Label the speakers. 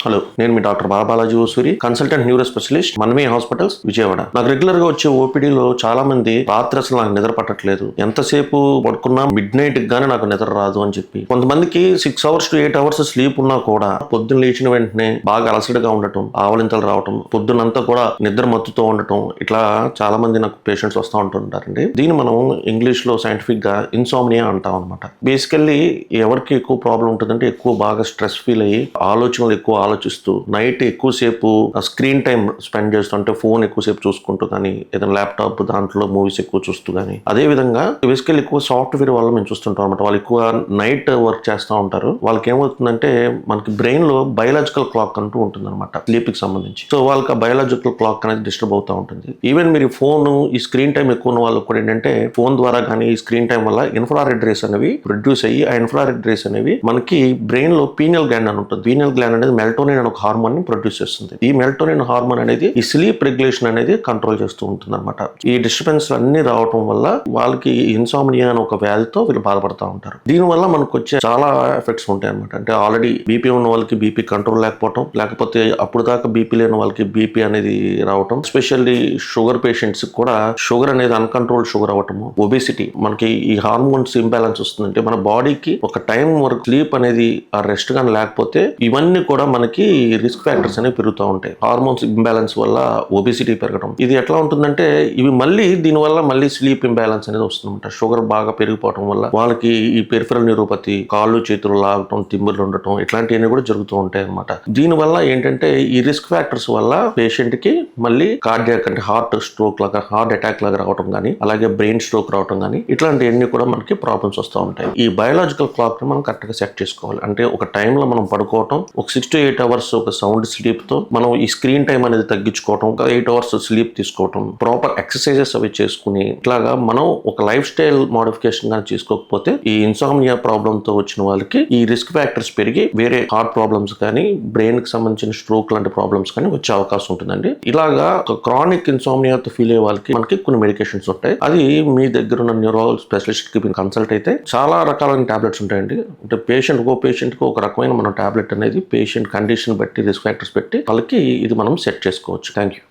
Speaker 1: Hello, నేను మీ doctor Balaji Osuri, consultant neuro specialist, Maname hospitals, Vijayawada. నాకు రెగ్యులర్ గా వచ్చే ఓపీడీలో చాలా మంది రాత్రి అసలు నాకు నిద్ర పట్టట్లేదు, ఎంతసేపు పడుకున్నా మిడ్ నైట్ గానీ నాకు నిద్ర రాదు అని చెప్పి. కొంతమందికి 6 hours to 8 hours స్లీప్ ఉన్నా కూడా పొద్దున్న లేచిన వెంటనే బాగా అలసటగా ఉండటం, ఆవలింతలు రావటం, పొద్దునంతా కూడా నిద్ర మత్తుతో ఉండటం, ఇట్లా చాలా మంది నాకు పేషెంట్స్ వస్తూ ఉంటుంటారండి. దీన్ని మనం ఇంగ్లీష్ లో సైంటిఫిక్ గా ఇన్సోమ్నియా అంటాం అనమాట. బేసికల్లీ ఎవరికి ఎక్కువ ప్రాబ్లం ఉంటుందంటే ఎక్కువ బాగా స్ట్రెస్ ఫీల్ అయ్యి ఆలోచనలు ఎక్కువ ఆలోచిస్తూ నైట్ ఎక్కువసేపు స్క్రీన్ టైం స్పెండ్ చేస్తూ, అంటే ఫోన్ ఎక్కువసేపు చూసుకుంటూ కానీ, ఏదైనా ల్యాప్టాప్ దాంట్లో మూవీస్ ఎక్కువ చూస్తూ కానీ, అదే విధంగా బేసికల్లీ ఎక్కువ సాఫ్ట్వేర్ వల్ల మేము చూస్తుంటాం అనమాట. వాళ్ళు ఎక్కువ నైట్ వర్క్ చేస్తూ ఉంటారు. వాళ్ళకి ఏమవుతుందంటే మనకి బ్రెయిన్ లో బయలాజికల్ క్లాక్ అంటూ ఉంటుంది అనమాట, స్లీప్ కి సంబంధించి. సో వాళ్ళకి ఆ బయలాజికల్ క్లాక్ అనేది డిస్టర్బ్ అవుతూ ఉంటుంది. ఈవెన్ మీరు ఫోన్ ఈ స్క్రీన్ టైం ఎక్కువ ఉన్న వాళ్ళకి కూడా ఏంటంటే ఫోన్ ద్వారా కానీ ఈ స్క్రీన్ టైం వల్ల ఇన్ఫ్రారెడ్ రేస్ అనేవి ప్రొడ్యూస్ అయ్యి, ఆ ఇన్ఫ్రారెడ్ రేస్ అనేవి మనకి బ్రెయిన్ లో పీనియల్ గ్లాండ్ అని ఉంటుంది. పీనియల్ గ్లాండ్ అనేది మెల్టోనిన్ అనే ఒక హార్మోన్ ని ప్రొడ్యూస్ చేస్తుంది. ఈ మెల్టోనిన్ హార్మోన్ అనేది ఈ స్లీప్ రెగ్యులేషన్ అనేది కంట్రోల్ చేస్తూ ఉంటుంది అనమాట. ఈ డిస్టర్బెన్స్ అన్ని రావటం వల్ల వాళ్ళకి ఇన్సామ్నియా అనే ఒక వ్యాధితో వీళ్ళు బాధపడతా ఉంటారు. దీని వల్ల మనకు వచ్చే చాలా ఎఫెక్ట్స్ ఉంటాయి అనమాట. అంటే ఆల్రెడీ బీపీ ఉన్న వాళ్ళకి బీపీ కంట్రోల్ లేకపోవడం, లేకపోతే అప్పుడు దాకా బీపీ లేని వాళ్ళకి బీపీ అనేది రావటం, ఎస్పెషల్లీ షుగర్ పేషెంట్స్ కూడా షుగర్ అనేది అన్కంట్రోల్ షుగర్ అవటము, ఒబేసిటీ. మనకి ఈ హార్మోన్స్ ఇంబ్యాలెన్స్ వస్తుందంటే మన బాడీకి ఒక టైం వరకు స్లీప్ అనేది ఆ రెస్ట్ కానీ లేకపోతే ఇవన్నీ కూడా మనకి రిస్క్ ఫ్యాక్టర్స్ అనేవి పెరుగుతూ ఉంటాయి. హార్మోన్స్ ఇంబ్యాలెన్స్ వల్ల ఒబేసిటీ పెరగడం, ఇది ఎట్లా ఉంటుందంటే ఇవి మళ్ళీ దీనివల్ల మళ్ళీ స్లీప్ ఇంబ్యాలెన్స్ అనేది వస్తుందన్నమాట. షుగర్ బాగా పెరిగిపోవడం వల్ల వాళ్ళకి ఈ పెరిఫెరల్ న్యూరోపతి, కాళ్ళు చేతులు లాగటం, తిమ్మిర్లు ఉండటం, ఇట్లాంటివన్నీ కూడా జరుగుతూ ఉంటాయి అనమాట. దీనివల్ల ఏంటంటే ఈ రిస్క్ ఫ్యాక్టర్స్ వల్ల పేషెంట్ కి మళ్ళీ కార్డియాక్ అంటే హార్ట్ స్ట్రోక్ లాగా, హార్ట్ అటాక్ లాగా రావడం కానీ, అలాగే బ్రెయిన్ స్ట్రోక్ రావడం కానీ, ఇట్లాంటివన్నీ కూడా మనకి ప్రాబ్లమ్స్ వస్తూ ఉంటాయి. ఈ బయోలాజికల్ క్లాక్ ని మనం కరెక్ట్ గా సెట్ చేసుకోవాలి. అంటే ఒక టైంలో మనం పడుకోవటం, ఒక 6 to 8 hours ఒక సౌండ్ స్లీప్ తో మనం ఈ స్క్రీన్ టైం అనేది తగ్గించుకోవటం, 8 hours స్లీప్ తీసుకోవటం, ప్రాపర్ ఎక్సర్సైజెస్ అవి చేసుకుని, ఇట్లాగా మనం ఒక లైఫ్ స్టైల్ మోడిఫికేషన్ కానీ చేసుకోకపోతే ఈ ఇన్సామ్నియా ప్రాబ్లమ్ తో వచ్చిన వాళ్ళకి ఈ రిస్క్ ఫ్యాక్టర్స్ పెరిగి వేరే హార్ట్ ప్రాబ్లమ్స్ కానీ, బ్రెయిన్ కి సంబంధించిన స్ట్రోక్ లాంటి ప్రాబ్లమ్స్ కానీ వచ్చే అవకాశం ఉంటుందండి. ఇలాగా క్రానిక్ ఇన్సామ్నియాతో ఫీల్ అయ్యే వాళ్ళకి మనకి కొన్ని మెడికేషన్స్ ఉంటాయి. అది మీ దగ్గర ఉన్న న్యూరో స్పెషలిస్ట్ కి కన్సల్ట్ అయితే చాలా రకాలైన టాబ్లెట్స్ ఉంటాయండి. అంటే పేషెంట్ కి ఒక రకమైన మనం టాబ్లెట్ అనేది పేషెంట్ కండిషన్ బట్టి, రిస్క్ ఫ్యాక్టర్స్ పెట్టి వాళ్ళకి ఇది మనం సెట్ చేసుకోవచ్చు. Thank you.